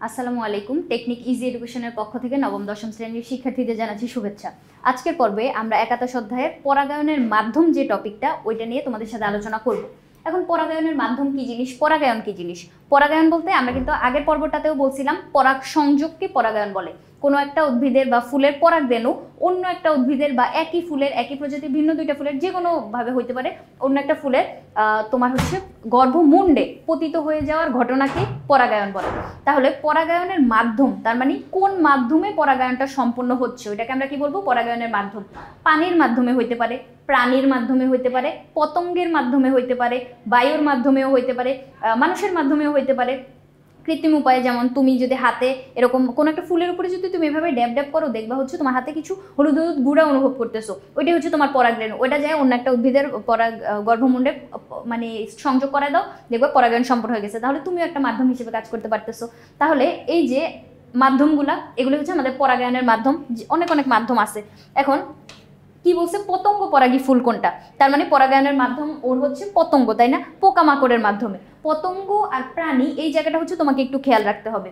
আসসালামু আলাইকুম। Technique easy এডুকেশনের পক্ষ থেকে নবম দশম শ্রেণীর শিক্ষার্থীদের জানাচ্ছি শুভেচ্ছা। আজকের পর্বে আমরা একাদশ অধ্যায়ের পরাগায়নের মাধ্যম যে টপিকটা ওইটা নিয়ে তোমাদের সাথে আলোচনা করব। এখন পরাগায়নের মাধ্যম কি জিনিস, পরাগায়ন কি জিনিস? পরাগায়ন বলতে আমরা কিন্তু আগের পর্বটাতেও বলছিলাম পরাগ সংযোগকে পরাগায়ন বলে। কোনো একটা উদ্ভিদের বা ফুলের পরাগরেণু অন্য একটা উদ্ভিদের বা একই ফুলের একই প্রজাতির ভিন্ন দুইটা ফুলের যে কোনো ভাবে হইতে পারে অন্য একটা ফুলের তোমার হচ্ছে গর্ভমুণ্ডে পতিত হয়ে যাওয়ার ঘটনাকে পরাগায়ন বলে। তাহলে পরাগায়নের মাধ্যম তার মানে কোন মাধ্যমে পরাগায়নটা সম্পন্ন হচ্ছে ওইটাকে আমরা কি বলবো? পরাগায়নের মাধ্যম। পানির মাধ্যমে হইতে পারে, প্রাণীর মাধ্যমে হইতে পারে, পতঙ্গের মাধ্যমে হইতে পারে, বায়ুর মাধ্যমেও হইতে পারে, মানুষের মাধ্যমেও হইতে পারে, কৃত্রিম উপায়ে। যেমন তুমি যদি হাতে এরকম কোনো একটা ফুলের উপরে যদি তুমি এভাবে ড্যাব ড্যাব করো, দেখবা হচ্ছে তোমার হাতে কিছু হলুদ হলুদ গুঁড়া অনুভব করতেছো, ওইটাই হচ্ছে তোমার পরাগরেণু। ওইটা যায় অন্য একটা উদ্ভিদের গর্ভমুণ্ডে মানে সংযোগ করায় দাও, দেখবা পরাগায়ন সম্পন্ন হয়ে গেছে। তাহলে তুমিও একটা মাধ্যম হিসেবে কাজ করতে পারতেছো। তাহলে এই যে মাধ্যমগুলা, এগুলো হচ্ছে আমাদের পরাগায়নের মাধ্যম। অনেক অনেক মাধ্যম আছে। এখন কি বলছে? পতঙ্গ পরাগী ফুল কোনটা? তার মানে পরাগায়নের মাধ্যম ওর হচ্ছে পতঙ্গ, তাই না? পোকামাকড়ের মাধ্যমে। পতঙ্গ আর প্রাণী এই জায়গাটা হচ্ছে তোমাকে একটু খেয়াল রাখতে হবে।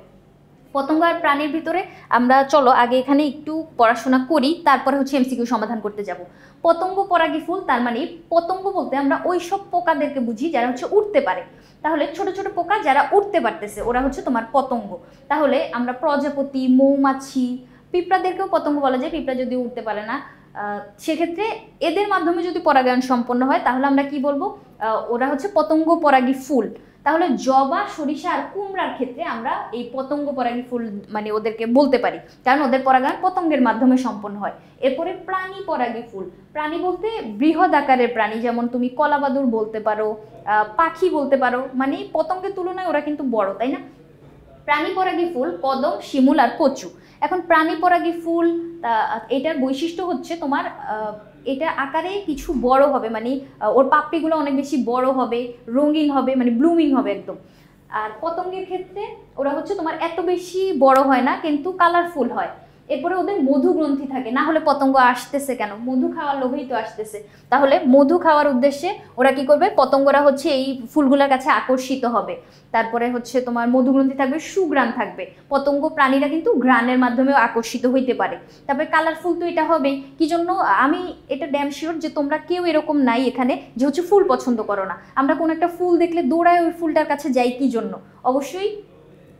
পতঙ্গ আর প্রাণীর ভিতরে আমরা চলো আগে এখানে একটু পড়াশোনা করি, তারপরে হচ্ছে এমসিকিউ সমাধান করতে যাব। পতঙ্গ পরাগী ফুল তার মানে পতঙ্গ বলতে আমরা ওই সব পোকাদেরকে বুঝি যারা হচ্ছে উঠতে পারে। তাহলে ছোট ছোট পোকা যারা উঠতে পারতেছে ওরা হচ্ছে তোমার পতঙ্গ। তাহলে আমরা প্রজাপতি, মৌমাছি, পিঁপড়াদেরকেও পতঙ্গ বলা যায়। পিঁপড়া যদি উঠতে পারে না, সেক্ষেত্রে এদের মাধ্যমে যদি পরাগায়ন সম্পন্ন হয় তাহলে আমরা কি বলবো? ওরা হচ্ছে পতঙ্গ পরাগী ফুল। তাহলে জবা, সরিষা আর কুমড়ার ক্ষেত্রে আমরা এই পতঙ্গ পরাগী ফুল মানে ওদেরকে বলতে পারি, কারণ ওদের পরাগায়ন পতঙ্গের মাধ্যমে সম্পন্ন হয়। এরপরে প্রাণী পরাগী ফুল। প্রাণী বলতে বৃহৎ আকারের প্রাণী, যেমন তুমি কলাবাদুর বলতে পারো, পাখি বলতে পারো, মানে পতঙ্গের তুলনায় ওরা কিন্তু বড়, তাই না? প্রাণী পরাগী ফুল কদম, শিমুল আর কচু। এখন প্রাণী পরাগী ফুল এটার বৈশিষ্ট্য হচ্ছে তোমার এটা আকারে কিছু বড় হবে, মানে ওর পাপড়িগুলো অনেক বেশি বড় হবে, রঙিন হবে, মানে ব্লুমিং হবে একদম। আর পতঙ্গের ক্ষেত্রে ওরা হচ্ছে তোমার এত বেশি বড় হয় না, কিন্তু কালারফুল হয়। এরপরে ওদের মধু গ্রন্থি থাকে, না হলে পতঙ্গ আসতেছে কেন? মধু খাওয়ার লোভেই তো আসতেছে। তাহলে মধু খাওয়ার উদ্দেশ্যে ওরা কি করবে? পতঙ্গরা হচ্ছে এই ফুলগুলোর কাছে আকর্ষিত হবে। তারপরে হচ্ছে তোমার মধুগ্রন্থি থাকবে, সুগ্রাণ থাকবে। পতঙ্গ প্রাণীরা কিন্তু ঘ্রাণের মাধ্যমেও আকর্ষিত হইতে পারে। তারপরে কালারফুল তো এটা হবেই। কি জন্য? আমি এটা ড্যাম শিওর যে তোমরা কেউ এরকম নাই এখানে যে হচ্ছে ফুল পছন্দ করো না। আমরা কোনো একটা ফুল দেখলে দৌড়ায় ওই ফুলটার কাছে যাই, কি জন্য? অবশ্যই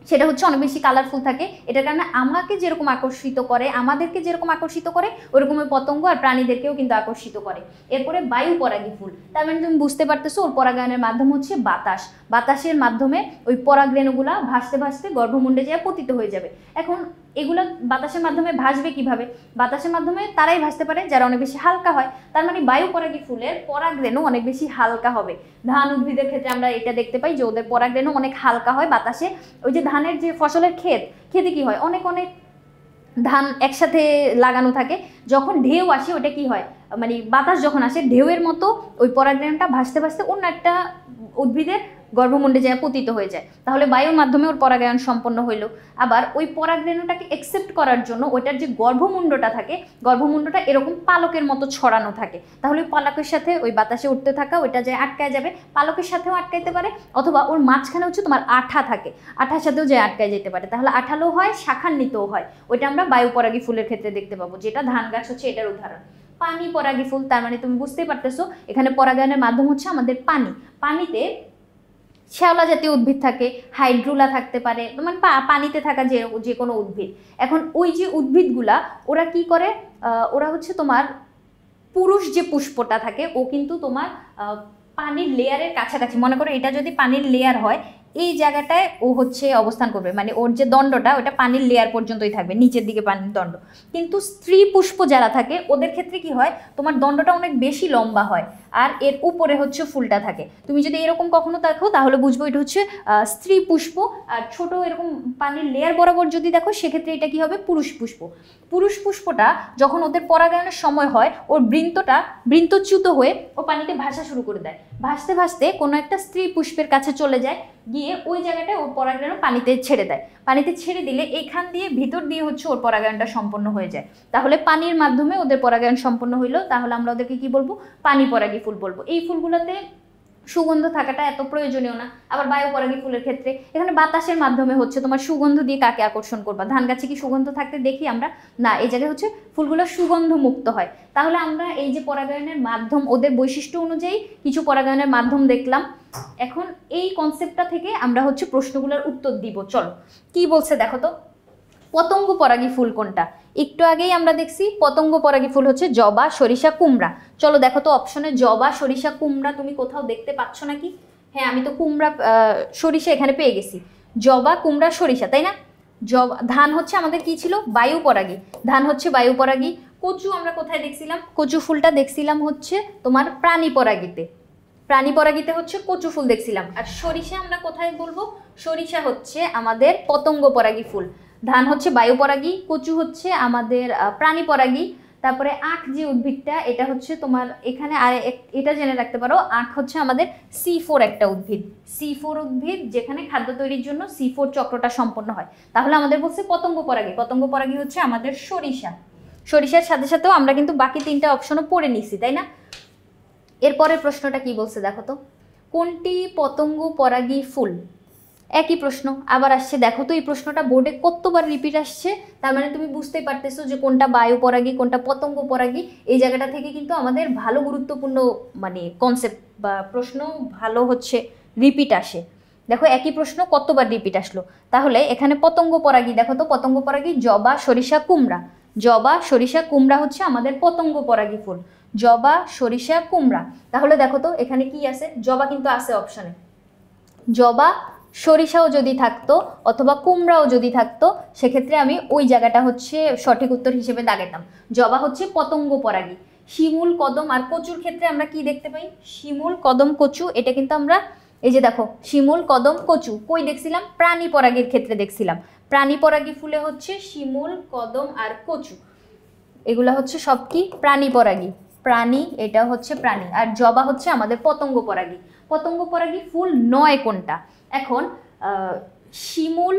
সেটা হচ্ছে অনেক বেশি কালারফুল থাকে। এটার কারণে আমাকে যেরকম আকর্ষিত করে, আমাদেরকে যেরকম আকর্ষিত করে, ওরকম ওই পতঙ্গ আর প্রাণীদেরকেও কিন্তু আকর্ষিত করে। এরপরে বায়ু পরাগী ফুল। তার মানে তুমি বুঝতে পারতেছো ওর পরাগায়নের মাধ্যম হচ্ছে বাতাস। বাতাসের মাধ্যমে ওই পরাগরেণুগুলা ভাসতে ভাসতে গর্ভমুণ্ডে যেয়ে পতিত হয়ে যাবে। এখন এগুলো বাতাসের মাধ্যমে ভাসবে কিভাবে? বাতাসের মাধ্যমে তারাই ভাসতে পারে যারা অনেক বেশি হালকা হয়। তার মানে বায়ু পরাগী ফুলের পরাগরেণু অনেক বেশি হালকা হবে। ধান উদ্ভিদের ক্ষেত্রে আমরা এটা দেখতে পাই যে ওদের পরাগরেণু অনেক হালকা হয় বাতাসে। ওই যে ধানের যে ফসলের খেতে কি হয়, অনেক অনেক ধান একসাথে লাগানো থাকে, যখন ঢেউ আসে ওটা কি হয়, মানে বাতাস যখন আসে ঢেউয়ের মতো ওই পরাগরেণুটা ভাসতে ভাসতে অন্য একটা উদ্ভিদের গর্ভমুণ্ডে যায় পতিত হয়ে যায়। তাহলে বায়ুর মাধ্যমে ওর পরাগায়ন সম্পন্ন হইল। আবার ওই পরাগরেণুটাকে একসেপ্ট করার জন্য ওইটার যে গর্ভমুণ্ডটা থাকে, গর্ভমুণ্ডটা এরকম পালকের মতো ছড়ানো থাকে। তাহলে পালকের সাথে ওই বাতাসে উঠতে থাকা ওইটা যে আটকায় যাবে, পালকের সাথেও আটকাইতে পারে, অথবা ওর মাঝখানে হচ্ছে তোমার আঠা থাকে, আঠার সাথেও যে আটকায় যেতে পারে। তাহলে আঠালো হয়, শাখান্বিতও হয়। ওইটা আমরা বায়ু পরাগী ফুলের ক্ষেত্রে দেখতে পাবো, যেটা ধান গাছ হচ্ছে এটার উদাহরণ। পানি পরাগী ফুল। তার মানে তুমি বুঝতেই পারতেছো এখানে পরাগায়নের মাধ্যম হচ্ছে আমাদের পানি। পানিতে শ্যাওলা জাতীয় উদ্ভিদ থাকে, হাইড্রোলা থাকতে পারে, মানে পানিতে থাকা যে কোনো উদ্ভিদ। এখন ওই যে উদ্ভিদগুলা ওরা কি করে? ওরা হচ্ছে তোমার পুরুষ যে পুষ্পটা থাকে ও কিন্তু তোমার পানির লেয়ারের কাছাকাছি, মনে করো এটা যদি পানির লেয়ার হয়, এই জায়গাটায় ও হচ্ছে অবস্থান করবে, মানে ওর যে দণ্ডটা ওটা পানির লেয়ার পর্যন্তই থাকবে, নিচের দিকে পানির দণ্ড। কিন্তু স্ত্রী পুষ্প যারা থাকে ওদের ক্ষেত্রে কি হয়, তোমার দণ্ডটা অনেক বেশি লম্বা হয়, আর এর উপরে হচ্ছে ফুলটা থাকে। তুমি যদি এরকম কখনো দেখো তাহলে বুঝবো এটা হচ্ছে স্ত্রী পুষ্প। আর ছোট এরকম পানির লেয়ার বরাবর যদি দেখো সেক্ষেত্রে এটা কি হবে? পুরুষ পুষ্প। পুরুষ পুষ্পটা যখন ওদের পরাগায়নের সময় হয়, ওর বৃন্তচ্যুত হয়ে ও পানিতে ভাসা শুরু করে দেয়। ভাসতে ভাসতে কোনো একটা স্ত্রী পুষ্পের কাছে চলে যায়, গিয়ে ওই জায়গাটায় ওর পরাগায়ন পানিতে ছেড়ে দেয়। পানিতে ছেড়ে দিলে এইখান দিয়ে ভিতর দিয়ে হচ্ছে ওর পরাগায়নটা সম্পন্ন হয়ে যায়। তাহলে পানির মাধ্যমে ওদের পরাগায়ন সম্পন্ন হইলো। তাহলে আমরা ওদেরকে কি বলবো? পানি পরাগী ফুল বলবো। এই ফুলগুলোতে সুগন্ধ থাকাটা এত প্রয়োজনীয় না। আবার বায়ুপরাগী ফুলের ক্ষেত্রে এখানে বাতাসের মাধ্যমে হচ্ছে তোমার সুগন্ধ দিয়ে কাকে আকর্ষণ করবা? ধান গাছে কি সুগন্ধ থাকতে দেখি আমরা? না, এই জায়গায় হচ্ছে ফুলগুলো সুগন্ধ মুক্ত হয়। তাহলে আমরা এই যে পরাগায়নের মাধ্যম, ওদের বৈশিষ্ট্য অনুযায়ী কিছু পরাগায়নের মাধ্যম দেখলাম। এখন এই কনসেপ্টটা থেকে আমরা হচ্ছে প্রশ্নগুলোর উত্তর দিব। চলো কি বলছে দেখো তো। পতঙ্গ পরাগী ফুল কোনটা? একটু আগেই আমরা দেখছি পতঙ্গ পরাগী ফুল হচ্ছে জবা, সরিষা, কুমড়া। চলো দেখো তো অপশনে জবা, সরিষা, কুমড়া তুমি কোথাও দেখতে পাচ্ছ নাকি? হ্যাঁ, আমি তো কুমড়া সরিষা এখানে পেয়ে গেছি। জবা, কুমড়া, সরিষা, তাই না? জবা, ধান হচ্ছে আমাদের কি ছিল? বায়ু পরাগী। ধান হচ্ছে বায়ু পরাগী। কচু আমরা কোথায় দেখছিলাম? কচু ফুলটা দেখছিলাম হচ্ছে তোমার প্রাণী পরাগীতে। প্রাণী পরাগীতে হচ্ছে কচু ফুল দেখছিলাম। আর সরিষা আমরা কোথায় বলবো? সরিষা হচ্ছে আমাদের পতঙ্গ পরাগী ফুল। ধান হচ্ছে বায়ু পরাগী, কচু হচ্ছে আমাদের প্রাণী পরাগী। তারপরে আখ যে উদ্ভিদটা, এটা হচ্ছে তোমার এখানে আর এটা জেনে রাখতে পারো, আখ হচ্ছে আমাদের C4 একটা উদ্ভিদ। C4 উদ্ভিদ যেখানে খাদ্য তৈরির জন্য C4 চক্রটা সম্পন্ন হয়। তাহলে আমাদের বলছে পতঙ্গ পরাগী। পতঙ্গ পরাগী হচ্ছে আমাদের সরিষা। সরিষার সাথে সাথেও আমরা কিন্তু বাকি তিনটা অপশনও পড়ে নিছি, তাই না? এরপরের প্রশ্নটা কি বলছে দেখো তো। কোনটি পতঙ্গ পরাগী ফুল? একই প্রশ্ন আবার আসছে। দেখো তো এই প্রশ্নটা বোর্ডে কতবার রিপিট আসছে, তার মানে তুমি বুঝতেই পারতেছো যে কোনটা বায়ু পরাগী কোনটা পতঙ্গ পরাগী। এই জায়গাটা থেকে কিন্তু আমাদের ভালো গুরুত্বপূর্ণ মানে কনসেপ্ট বা প্রশ্ন ভালো হচ্ছে রিপিট আসে। দেখো একই প্রশ্ন কতবার রিপিট আসলো। তাহলে এখানে পতঙ্গ পরাগী, দেখো তো পতঙ্গ পরাগী জবা, সরিষা, কুমড়া। জবা, সরিষা, কুমড়া হচ্ছে আমাদের পতঙ্গ পরাগী ফুল। জবা, সরিষা, কুমড়া। তাহলে দেখো তো এখানে কি আছে? জবা কিন্তু আছে অপশনে। জবা, সরিষাও যদি থাকতো অথবা কুমড়াও যদি থাকতো, সেক্ষেত্রে আমি ওই জায়গাটা হচ্ছে সঠিক উত্তর হিসেবে দাগাইতাম। জবা হচ্ছে পতঙ্গ পরাগী। শিমুল, কদম আর কচুর ক্ষেত্রে আমরা কি দেখতে পাই? শিমুল, কদম, কচু, এটা কিন্তু আমরা এই যে দেখো শিমুল, কদম, কচু কই দেখছিলাম? প্রাণী পরাগীর ক্ষেত্রে দেখছিলাম। প্রাণী পরাগী ফুলে হচ্ছে শিমুল, কদম আর কচু, এগুলা হচ্ছে সব কি? প্রাণী পরাগী। প্রাণী, এটা হচ্ছে প্রাণী। আর জবা হচ্ছে আমাদের পতঙ্গ পরাগী। পতঙ্গ পরাগী ফুল নয় কোনটা? এখন শিমুল,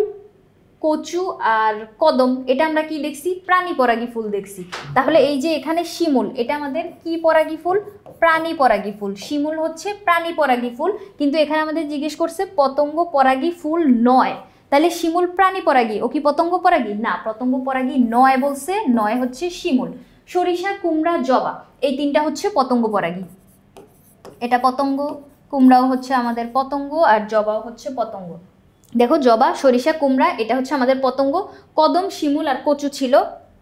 কচু আর কদম এটা আমরা কি দেখছি? প্রাণী পরাগী ফুল দেখছি। তাহলে এই যে এখানে শিমুল, এটা আমাদের কি পরাগী ফুল? প্রাণী পরাগী ফুল। শিমুল হচ্ছে প্রাণী পরাগী ফুল, কিন্তু এখানে আমাদের জিজ্ঞেস করছে পতঙ্গ পরাগী ফুল নয়। তাহলে শিমুল প্রাণী পরাগী, ও কি পতঙ্গ পরাগী? না, পতঙ্গ পরাগী নয় বলছে। নয় হচ্ছে শিমুল। সরিষা, কুমড়া, জবা এই তিনটা হচ্ছে পতঙ্গ পরাগী। এটা পতঙ্গ, কুমড়াও হচ্ছে আমাদের পতঙ্গ, আর জবাও হচ্ছে পতঙ্গ। দেখো জবা, সরিষা, কুমড়া এটা হচ্ছে আমাদের পতঙ্গ। কদম, শিমুল আর কচু ছিল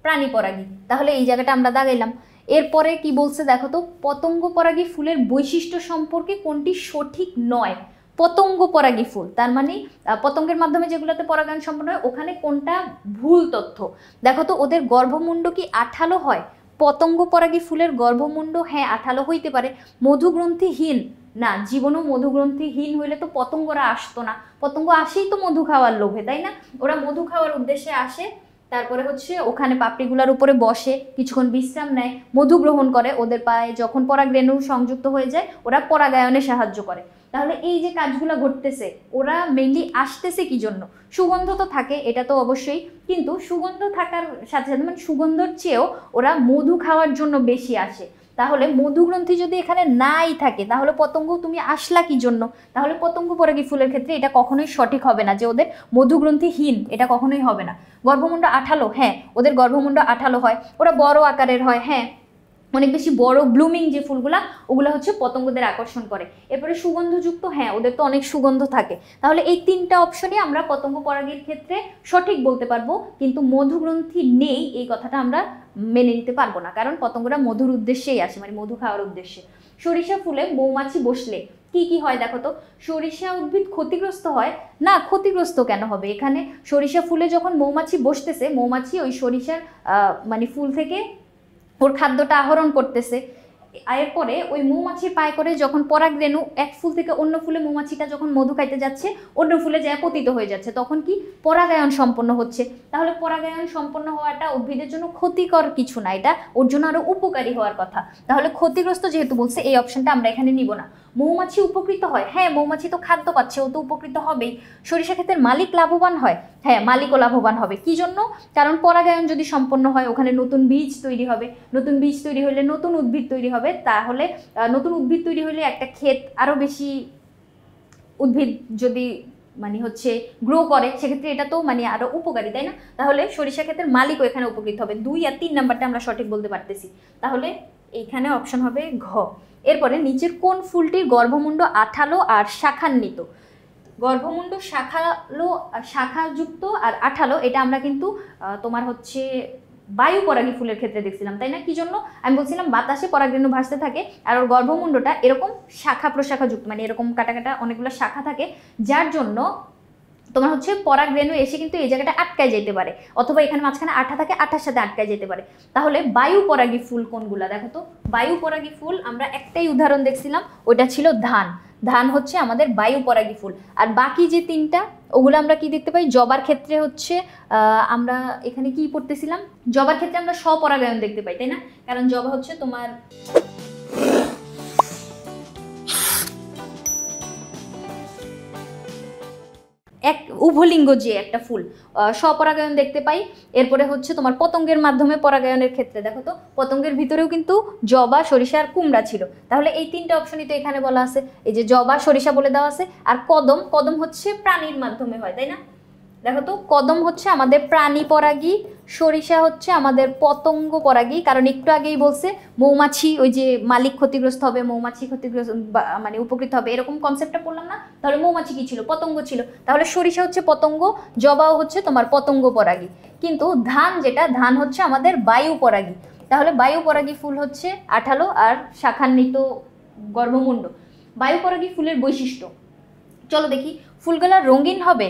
প্রাণী পরাগী। তাহলে এই জায়গাটা আমরা দাগাইলাম। এরপরে কি বলছে দেখো তো। পতঙ্গ পরাগী ফুলের বৈশিষ্ট্য সম্পর্কে কোনটি সঠিক নয়? পতঙ্গ পরাগী ফুল, তার মানে পতঙ্গের মাধ্যমে যেগুলোতে পরাগায়ন সম্পন্ন হয়, ওখানে কোনটা ভুল তথ্য? দেখো তো ওদের গর্ভমুণ্ড কি আঠালো হয়? পতঙ্গ পরাগী ফুলের গর্ভমুণ্ড হ্যাঁ আঠালো হইতে পারে। মধুগ্রন্থিহীন না, জীবনও মধুগ্রন্থিহীন হইলে তো পতঙ্গরা আসতো না। পতঙ্গ আসেই তো মধু খাওয়ার লোভে, তাই না? ওরা মধু খাওয়ার উদ্দেশ্যে আসে, তারপরে হচ্ছে ওখানে পাপড়িগুলার উপরে বসে কিছুক্ষণ বিশ্রাম নেয়, মধু গ্রহণ করে। ওদের পায়ে যখন পরাগরেণু সংযুক্ত হয়ে যায়, ওরা পরাগায়নে সাহায্য করে। তাহলে এই যে কাজগুলো ঘটতেছে, ওরা মেইনলি আসতেছে কি জন্য? সুগন্ধ তো থাকে, এটা তো অবশ্যই, কিন্তু সুগন্ধ থাকার সাথে সাথে মানে সুগন্ধর চেয়েও ওরা মধু খাওয়ার জন্য বেশি আসে। তাহলে মধুগ্রন্থি যদি এখানে নাই থাকে, তাহলে পতঙ্গ তুমি আসলা কি জন্য? তাহলে পতঙ্গ পরাগী ফুলের ক্ষেত্রে এটা কখনোই সঠিক হবে না যে ওদের মধুগ্রন্থিহীন, এটা কখনোই হবে না। গর্ভমুণ্ড আঠালো, হ্যাঁ ওদের গর্ভমুণ্ড আঠালো হয়। ওরা বড় আকারের হয়, হ্যাঁ অনেক বেশি বড় ব্লুমিং যে ফুলগুলা, ওগুলা হচ্ছে পতঙ্গদের আকর্ষণ করে। এরপরে সুগন্ধযুক্ত, হ্যাঁ ওদের তো অনেক সুগন্ধ থাকে। তাহলে এই তিনটা অপশনই আমরা পতঙ্গ পরাগীর ক্ষেত্রে সঠিক বলতে পারবো, কিন্তু মধুগ্রন্থি নেই এই কথাটা আমরা মেনে নিতে পারবো না, কারণ পতঙ্গরা মধুর উদ্দেশ্যেই আসে, মানে মধু খাওয়ার উদ্দেশ্যে। সরিষা ফুলে মৌমাছি বসলে কি কি হয় দেখো তো। সরিষা উদ্ভিদ ক্ষতিগ্রস্ত হয় না? ক্ষতিগ্রস্ত কেন হবে? এখানে সরিষা ফুলে যখন মৌমাছি বসতেছে, মৌমাছি ওই সরিষার মানে ফুল থেকে ওর খাদ্যটা আহরণ করতেছে। এরপরে ওই মৌমাছির পায়ে করে যখন পরাগরেণু এক ফুল থেকে অন্য ফুলে মৌমাছিটা যখন মধু খাইতে যাচ্ছে, অন্য ফুলে যায় পতিত হয়ে যাচ্ছে, তখন কি পরাগায়ন সম্পন্ন হচ্ছে। তাহলে পরাগায়ন সম্পন্ন হওয়াটা উদ্ভিদের জন্য ক্ষতিকর কিছু না, এটা ওর জন্য আরো উপকারী হওয়ার কথা। তাহলে ক্ষতিগ্রস্ত যেহেতু বলছে, এই অপশনটা আমরা এখানে নিব না। মৌমাছি উপকৃত হয়, হ্যাঁ মৌমাছি তো খাদ্য পাচ্ছে, ও তো উপকৃত হবেই। সরিষা ক্ষেতের মালিক লাভবান হয়, হ্যাঁ মালিকও লাভবান হবে। কি জন্য? কারণ পরাগায়ন যদি সম্পন্ন হয় ওখানে নতুন বীজ তৈরি হবে, নতুন বীজ তৈরি হলে নতুন উদ্ভিদ তৈরি হবে, তাহলে নতুন উদ্ভিদ তৈরি হলে একটা ক্ষেত আরও বেশি উদ্ভিদ যদি মানে হচ্ছে গ্রো করে, সেক্ষেত্রে এটা তো মানে আরো উপকারী, তাই না? তাহলে সরিষা ক্ষেতের মালিকও এখানে উপকৃত হবে। 2 আর 3 নাম্বারটা আমরা সঠিক বলতে পারতেছি, তাহলে এইখানে অপশন হবে ঘ। এরপরে নিচের কোন ফুলটির গর্ভমুণ্ড আঠালো আর শাখান্বিত? গর্ভমুণ্ড শাখাযুক্ত আর আঠালো, এটা আমরা কিন্তু তোমার হচ্ছে বায়ু পরাগী ফুলের ক্ষেত্রে দেখছিলাম, তাই না? কি জন্য? আমি বলছিলাম বাতাসে পরাগরেণু ভাসতে থাকে আর ওর গর্ভমুণ্ডটা এরকম শাখা প্রশাখাযুক্ত, মানে এরকম কাটা কাটা অনেকগুলো শাখা থাকে, যার জন্য তোমার হচ্ছে পরাগরেণু এসে কিন্তু এই জায়গাটা আটকায় যেতে পারে, অথবা এখানে মাঝখানে আঠা থাকে, আঠার সাথে আটকায় যেতে পারে। তাহলে বায়ু পরাগী ফুল কোনগুলা? দেখো তো, বায়ু পরাগী ফুল আমরা একটাই উদাহরণ দেখছিলাম, ওটা ছিল ধান। ধান হচ্ছে আমাদের বায়ু পরাগী ফুল। আর বাকি যে 3টা ওগুলো আমরা কি দেখতে পাই? জবার ক্ষেত্রে হচ্ছে আমরা এখানে কি পড়তেছিলাম, জবার ক্ষেত্রে আমরা স্বপরাগায়ন দেখতে পাই, তাই না? কারণ জবা হচ্ছে তোমার এক উভলিঙ্গ যে একটা ফুল, স্বপরাগায়ন দেখতে পাই। এরপরে হচ্ছে তোমার পতঙ্গের মাধ্যমে পরাগায়নের ক্ষেত্রে দেখো তো, পতঙ্গের ভিতরেও কিন্তু জবা, সরিষা আর কুমড়া ছিল। তাহলে এই 3টা অপশনই তো এখানে বলা আছে, এই যে জবা, সরিষা বলে দেওয়া আছে। আর কদম, কদম হচ্ছে প্রাণীর মাধ্যমে হয়, তাই না? দেখো তো, কদম হচ্ছে আমাদের প্রাণী পরাগী, সরিষা হচ্ছে আমাদের পতঙ্গ পরাগী। কারণ একটু আগেই বলছে মৌমাছি, ওই যে মালিক ক্ষতিগ্রস্ত হবে, মৌমাছি ক্ষতিগ্রস্ত মানে উপকৃত হবে, এরকম কনসেপ্টটা পড়লাম না? তাহলে মৌমাছি কি ছিল? পতঙ্গ ছিল। তাহলে সরিষা হচ্ছে পতঙ্গ, জবাও হচ্ছে তোমার পতঙ্গ পরাগী। কিন্তু ধান যেটা, ধান হচ্ছে আমাদের বায়ু পরাগী। তাহলে বায়ু পরাগী ফুল হচ্ছে আঠালো আর শাখান্বিত গর্ভমুণ্ড। বায়ু পরাগী ফুলের বৈশিষ্ট্য চলো দেখি। ফুলগুলা রঙিন হবে,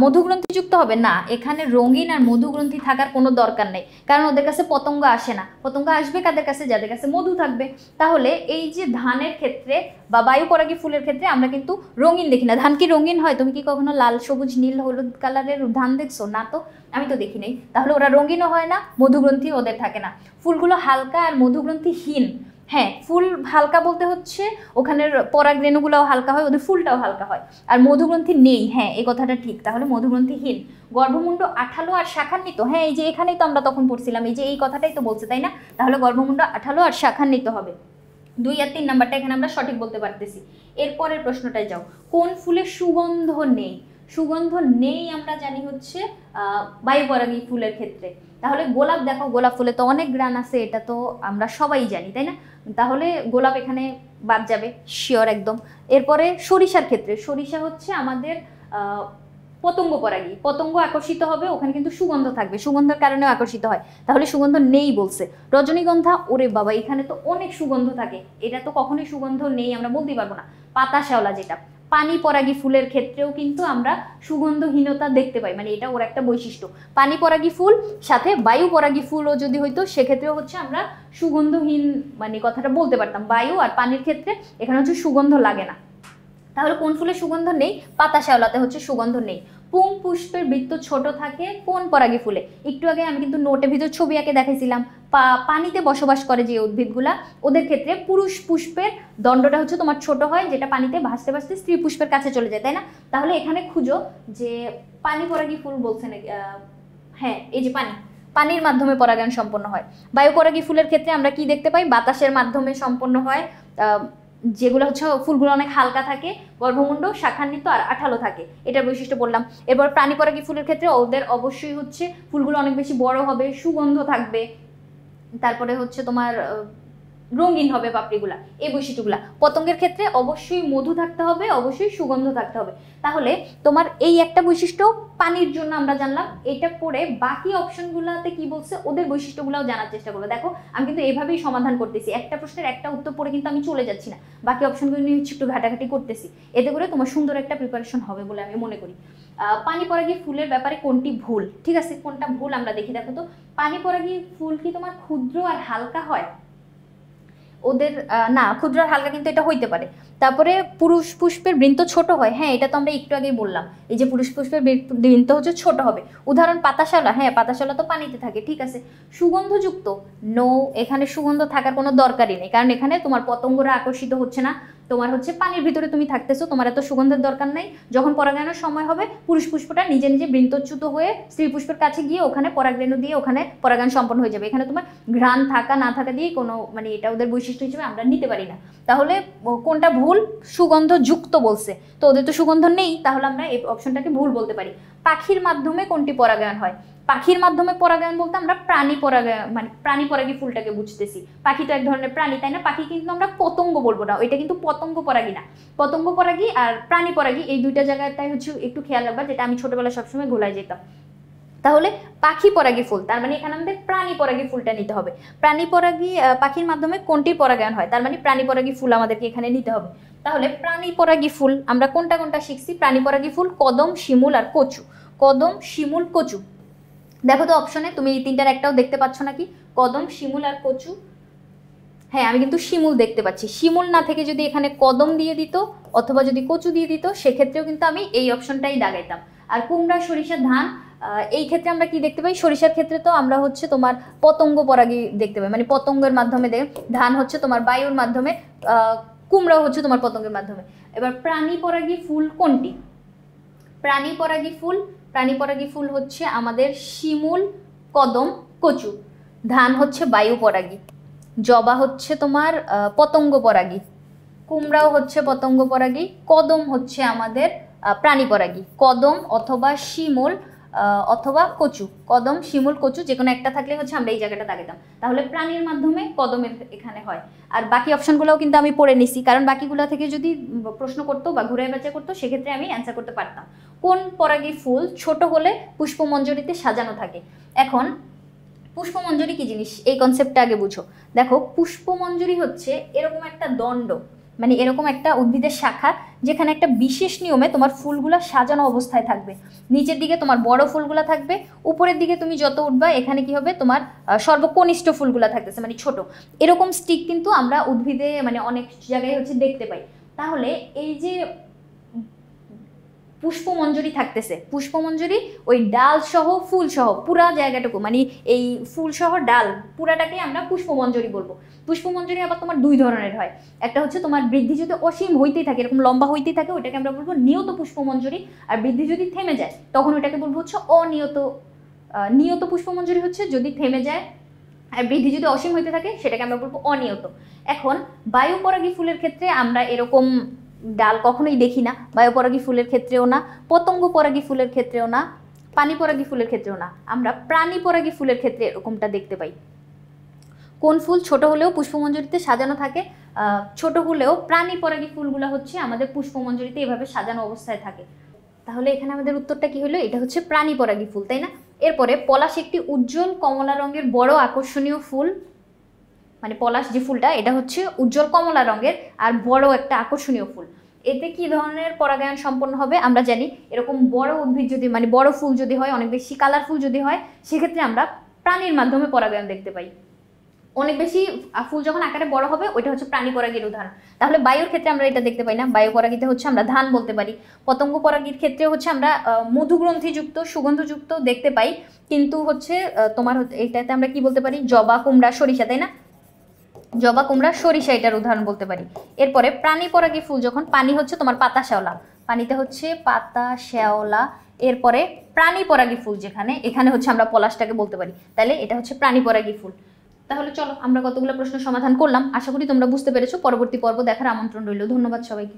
মধুগ্রন্থিযুক্ত হবে না, এখানে রঙিন আর মধুগ্রন্থি থাকার কোনো দরকার নেই, কারণ ওদের কাছে পতঙ্গ আসে না। পতঙ্গ আসবে কাদের কাছে? যাদের কাছে মধু থাকবে। তাহলে এই যে ধানের ক্ষেত্রে বা বায়ু পরাগী ফুলের ক্ষেত্রে আমরা কিন্তু রঙিন দেখি না। ধান কি রঙিন হয়? তুমি কি কখনো লাল, সবুজ, নীল, হলুদ কালারের ধান দেখছো? না তো, আমি তো দেখি নাই। তাহলে ওরা রঙিনও হয় না, মধুগ্রন্থি ওদের থাকে না। ফুলগুলো হালকা আর মধুগ্রন্থিহীন। হ্যাঁ, ফুল হালকা বলতে হচ্ছে ওখানের পরাগরেণুগুলোও হালকা হয়, ওদের ফুলটাও হালকা হয়। আর মধুগ্রন্থি নেই, হ্যাঁ এই কথাটা ঠিক। তাহলে মধুগ্রন্থিহীন। গর্ভমুণ্ড আঠালো আর শাখান্বিত, হ্যাঁ এই যে এখানেই তো আমরা তখন পড়ছিলাম, এই যে এই কথাটাই তো বলছে, তাই না? তাহলে গর্ভমুণ্ড আঠালো আর শাখান্বিত হবে। 2 আর 3 নাম্বারটা এখানে আমরা সঠিক বলতে পারতেছি। এরপরের প্রশ্নটায় যাও। কোন ফুলে সুগন্ধ নেই? সুগন্ধ নেই আমরা জানি হচ্ছে বায়ু পরাগী ফুলের ক্ষেত্রে। তাহলে গোলাপ দেখো, গোলাপ ফুলে তো অনেক গ্রান আছে, এটা তো আমরা সবাই জানি, তাই না? তাহলে গোলাপ এখানে বাদ যাবে শিওর একদম। এরপরে সরিষার ক্ষেত্রে, সরিষা হচ্ছে আমাদের পতঙ্গ পরাগী, পতঙ্গ আকর্ষিত হবে, ওখানে কিন্তু সুগন্ধ থাকবে, সুগন্ধের কারণেও আকর্ষিত হয়। তাহলে সুগন্ধ নেই বলছে। রজনীগন্ধা, ওরে বাবা এখানে তো অনেক সুগন্ধ থাকে, এটা তো কখনোই সুগন্ধ নেই আমরা বলতেই পারবো না। পাতা শ্যাওলা যেটা পানি পরাগী ফুলের ক্ষেত্রেও কিন্তু আমরা সুগন্ধহীনতা দেখতে পাই, মানে এটা ওর একটা বৈশিষ্ট্য। পানি পরাগী ফুল সাথে বায়ু পরাগী ফুলও যদি হইতো সেক্ষেত্রেও হচ্ছে আমরা সুগন্ধহীন মানে কথাটা বলতে পারতাম। বায়ু আর পানির ক্ষেত্রে এখানে হচ্ছে সুগন্ধ লাগে না। তাহলে কোন ফুলে সুগন্ধ নেই? পাতা শ্যাওলাতে হচ্ছে সুগন্ধ নেই। পুং পুষ্পের বৃত্ত ছোট থাকে কোন পরাগী ফুলে? একটু আগে আমি কিন্তু নোটের ভিতর ছবি আঁকে দেখাইছিলাম। পানিতে বসবাস করে যে উদ্ভিদগুলা, ওদের ক্ষেত্রে পুরুষ পুষ্পের দণ্ডটা হচ্ছে তোমার ছোট হয়, যেটা পানিতে ভাসতে ভাসতে স্ত্রী পুষ্পের কাছে চলে যায়, তাই না? তাহলে এখানে খুঁজো যে পানি পরাগী ফুল বলছে নাকি। হ্যাঁ, এই যে পানির মাধ্যমে পরাগায়ন সম্পন্ন হয়। বায়ু পরাগী ফুলের ক্ষেত্রে আমরা কি দেখতে পাই? বাতাসের মাধ্যমে সম্পন্ন হয়, যেগুলো হচ্ছে ফুলগুলো অনেক হালকা থাকে, গর্ভমুণ্ড শাখান্বিত আর আঠালো থাকে, এটার বৈশিষ্ট্য বললাম। এরপর প্রাণী পরাগী ফুলের ক্ষেত্রে ওদের অবশ্যই হচ্ছে ফুলগুলো অনেক বেশি বড় হবে, সুগন্ধ থাকবে, তারপরে হচ্ছে তোমার রঙিন হবে পাপড়িগুলা, এই বৈশিষ্ট্যগুলা। পতঙ্গের ক্ষেত্রে অবশ্যই মধু থাকতে হবে, অবশ্যই সুগন্ধ থাকতে হবে। তাহলে তোমার এই একটা বৈশিষ্ট্য পানির জন্য আমরা জানলাম। এটা পড়ে বাকি অপশনগুলোতে কি বলছে ওদের বৈশিষ্ট্যগুলোও জানার চেষ্টা করবো। দেখো আমি কিন্তু এভাবেই সমাধান করতেছি, একটা প্রশ্নের একটা উত্তর পড়ে কিন্তু আমি চলে যাচ্ছি না, বাকি অপশনগুলো নিয়ে হচ্ছে একটু ঘাটাঘাটি করতেছি, এতে করে তোমার সুন্দর একটা প্রিপারেশন হবে বলে আমি মনে করি। পানি পরাগী ফুলের ব্যাপারে কোনটি ভুল? ঠিক আছে, কোনটা ভুল আমরা দেখি। দেখো তো, পানি পরাগী ফুল কি তোমার ক্ষুদ্র আর হালকা হয়? ওদের না, ক্ষুদ্র আর হালকা কিন্তু এটা হইতে পারে। তারপরে পুরুষ পুষ্পের বৃন্ত ছোট হয়, হ্যাঁ এটা তো আমরা একটু আগেই বললাম, এই যে পুরুষ পুষ্পের বৃন্ত হচ্ছে ছোট হবে। উদাহরণ পাতাশালা, হ্যাঁ পাতাশালা তো পানিতে থাকে, ঠিক আছে। সুগন্ধযুক্ত, নো, এখানে সুগন্ধ থাকার কোনো দরকারই নেই, কারণ এখানে তোমার পতঙ্গরা আকর্ষিত হচ্ছে না, তোমার হচ্ছে পানির ভিতরে তুমি থাকতেছো, তোমার এত সুগন্ধের দরকার নাই। যখন পরাগায়নের সময় হবে পুরুষ পুষ্পটা নিজে নিজে বৃন্তচ্যুত হয়ে স্ত্রী পুষ্পের কাছে গিয়ে ওখানে পরাগরেণু দিয়ে ওখানে পরাগায়ন সম্পন্ন হয়ে যাবে। এখানে তোমার ঘ্রাণ থাকা না থাকা দিয়ে কোনো মানে এটা ওদের বৈশিষ্ট্য হিসেবে আমরা নিতে পারি না। তাহলে কোনটা ভুল? সুগন্ধযুক্ত বলছে, তো ওদের তো সুগন্ধ নেই, তাহলে আমরা এই অপশনটাকে ভুল বলতে পারি। পাখির মাধ্যমে কোনটি পরাগায়ন হয়? পাখির মাধ্যমে পরাগায়ন বলতে আমরা প্রাণী পরাগায়ন মানে প্রাণী পরাগী ফুলটাকে বুঝতেছি। পাখি তো এক ধরনের প্রাণী, তাই না? পাখি কিন্তু আমরা পতঙ্গ বলবো না, ওইটা কিন্তু পতঙ্গ পরাগী না। পতঙ্গ পরাগী আর প্রাণী পরাগী এই দুইটা জায়গাটাই হচ্ছে একটু খেয়াল রাখবা, যেটা আমি ছোটবেলায় সবসময় ভুলাই যেতাম। তাহলে পাখি পরাগী ফুল, তার মানে এখানে আমাদের প্রাণী পরাগী ফুলটা নিতে হবে। প্রাণী পরাগী পাখির মাধ্যমে কোনটি পরাগায়ন হয়, তার মানে প্রাণী পরাগী ফুল আমাদেরকে এখানে নিতে হবে। তাহলে প্রাণী পরাগী ফুল আমরা কোনটা কোনটা শিখছি? প্রাণী পরাগী ফুল কদম, শিমুল আর কচু। কদম, শিমুল, কচু। দেখো তো অপশনে তুমি এই তিনটার একটাও দেখতে পাচ্ছ নাকি? কদম, শিমুল আর কচু। হ্যাঁ আমি কিন্তু শিমুল দেখতে পাচ্ছি। শিমুল না থেকে যদি এখানে কদম দিয়ে দিত অথবা যদি কচু দিয়ে দিত সেক্ষেত্রেও কিন্তু আমি এই অপশনটাই দাগাইতাম। আর কুমড়া, সরিষা, ধান, এই ক্ষেত্রে আমরা কি দেখতে পাই? সরিষার ক্ষেত্রে তো আমরা হচ্ছে তোমার পতঙ্গ পরাগী দেখতে পাই, মানে পতঙ্গের মাধ্যমে ধান হচ্ছে তোমার বায়ুর মাধ্যমে, কুমড়াও হচ্ছে তোমার পতঙ্গের মাধ্যমে। এবার প্রাণী পরাগী ফুল কোনটি? প্রাণী পরাগী ফুল, প্রাণী পরাগী ফুল হচ্ছে আমাদের শিমুল, কদম, কচু। ধান হচ্ছে বায়ু পরাগী, জবা হচ্ছে তোমার পতঙ্গ পরাগী, কুমড়াও হচ্ছে পতঙ্গ পরাগী, কদম হচ্ছে আমাদের প্রাণী পরাগী। কদম অথবা শিমুল অথবা কচু, কদম, শিমুল, কচু যে কোনো একটা থাকলে হচ্ছে আমরা এই জায়গাটা দাগাতাম। তাহলে প্রাণীর মাধ্যমে কদমের এখানে হয়। আর বাকি অপশনগুলোও কিন্তু আমি পড়ে নিছি, কারণ বাকিগুলো থেকে যদি প্রশ্ন করতো বা ঘুরে বেঁচে করতো সেক্ষেত্রে আমি অ্যান্সার করতে পারতাম। কোন পরাগী ফুল ছোট হলে পুষ্পমঞ্জরিতে সাজানো থাকে? এখন পুষ্পমঞ্জরি কি জিনিস এই কনসেপ্টটা আগে বুঝো। দেখো পুষ্পমঞ্জরি হচ্ছে এরকম একটা দণ্ড, মানে এরকম একটা উদ্ভিদের শাখা যেখানে একটা বিশেষ নিয়মে তোমার ফুলগুলো সাজানো অবস্থায় থাকবে। নিচের দিকে তোমার বড় ফুলগুলো থাকবে, উপরের দিকে তুমি যত উঠবা এখানে কি হবে? তোমার সর্বকনিষ্ঠ ফুলগুলো থাকতেছে, মানে ছোট। এরকম স্টিক কিন্তু আমরা উদ্ভিদে মানে অনেক জায়গায় হচ্ছে দেখতে পাই। তাহলে এই যে পুষ্পমঞ্জরি থাকতেছে, পুষ্পমঞ্জরি ওই ডাল সহ ফুল সহ পুরা জায়গাটুকু, মানে এই ফুল সহ ডাল পুরাটাকে আমরা পুষ্পমঞ্জরি বলবো। পুষ্পমঞ্জরি আবার তোমার দুই ধরনের হয়, একটা হচ্ছে তোমার বৃদ্ধি যদি অসীম হইতেই থাকে, এরকম লম্বা হইতেই থাকে, ওইটাকে আমরা বলবো নিয়ত পুষ্পমঞ্জরি। আর বৃদ্ধি যদি থেমে যায় তখন ওইটাকে বলবো হচ্ছে অনিয়ত। নিয়ত পুষ্পমঞ্জরি হচ্ছে যদি থেমে যায়, আর বৃদ্ধি যদি অসীম হইতে থাকে সেটাকে আমরা বলবো অনিয়ত। এখন বায়ু পরাগী ফুলের ক্ষেত্রে আমরা এরকম ডাল কখনোই দেখি না, বায়ু পরাগী ফুলের ক্ষেত্রেও না, পতঙ্গ পরাগী ফুলের ক্ষেত্রেও না, পানি পরাগী ফুলের ক্ষেত্রেও না, আমরা প্রাণী পরাগী ফুলের ক্ষেত্রে এরকমটা দেখতে পাই। কোন ফুল ছোট হলেও পুষ্পমঞ্জরিতে সাজানো থাকে? ছোট হলেও প্রাণী পরাগী ফুলগুলো হচ্ছে আমাদের পুষ্পমঞ্জরিতে এভাবে সাজানো অবস্থায় থাকে। তাহলে এখানে আমাদের উত্তরটা কি হলো? এটা হচ্ছে প্রাণী পরাগী ফুল, তাই না? এরপরে পলাশ একটি উজ্জ্বল কমলা রঙের বড় আকর্ষণীয় ফুল, মানে পলাশ যে ফুলটা এটা হচ্ছে উজ্জ্বল কমলা রঙের আর বড় একটা আকর্ষণীয় ফুল। এতে কি ধরনের পরাগায়ন সম্পন্ন হবে? আমরা জানি এরকম বড় উদ্ভিদ যদি মানে বড় ফুল যদি হয়, অনেক বেশি কালারফুল যদি হয়, সেক্ষেত্রে আমরা প্রাণীর মাধ্যমে পরাগায়ন দেখতে পাই। অনেক বেশি ফুল যখন আকারে বড় হবে ওইটা হচ্ছে প্রাণী পরাগীর উদাহরণ। তাহলে বায়ুর ক্ষেত্রে আমরা এটা দেখতে পাই না, বায়ু পরাগীতে হচ্ছে আমরা ধান বলতে পারি। পতঙ্গ পরাগীর ক্ষেত্রে হচ্ছে আমরা মধুগ্রন্থিযুক্ত সুগন্ধযুক্ত দেখতে পাই, কিন্তু হচ্ছে তোমার এটাতে আমরা কি বলতে পারি? জবা, কুমড়া, সরিষা, তাই না? জবা, কুমড়া, সরিষা এটার উদাহরণ বলতে পারি। এরপরে প্রাণী পরাগী ফুল যখন পানি হচ্ছে তোমার পাতা শ্যাওলা, পানিতে হচ্ছে পাতা শ্যাওলা। এরপরে প্রাণী পরাগী ফুল যেখানে, এখানে হচ্ছে আমরা পলাশটাকে বলতে পারি। তাহলে এটা হচ্ছে প্রাণী পরাগী ফুল। তাহলে চলো আমরা কতগুলো প্রশ্ন সমাধান করলাম, আশা করি তোমরা বুঝতে পেরেছো। পরবর্তী পর্ব দেখার আমন্ত্রণ রইল। ধন্যবাদ সবাইকে।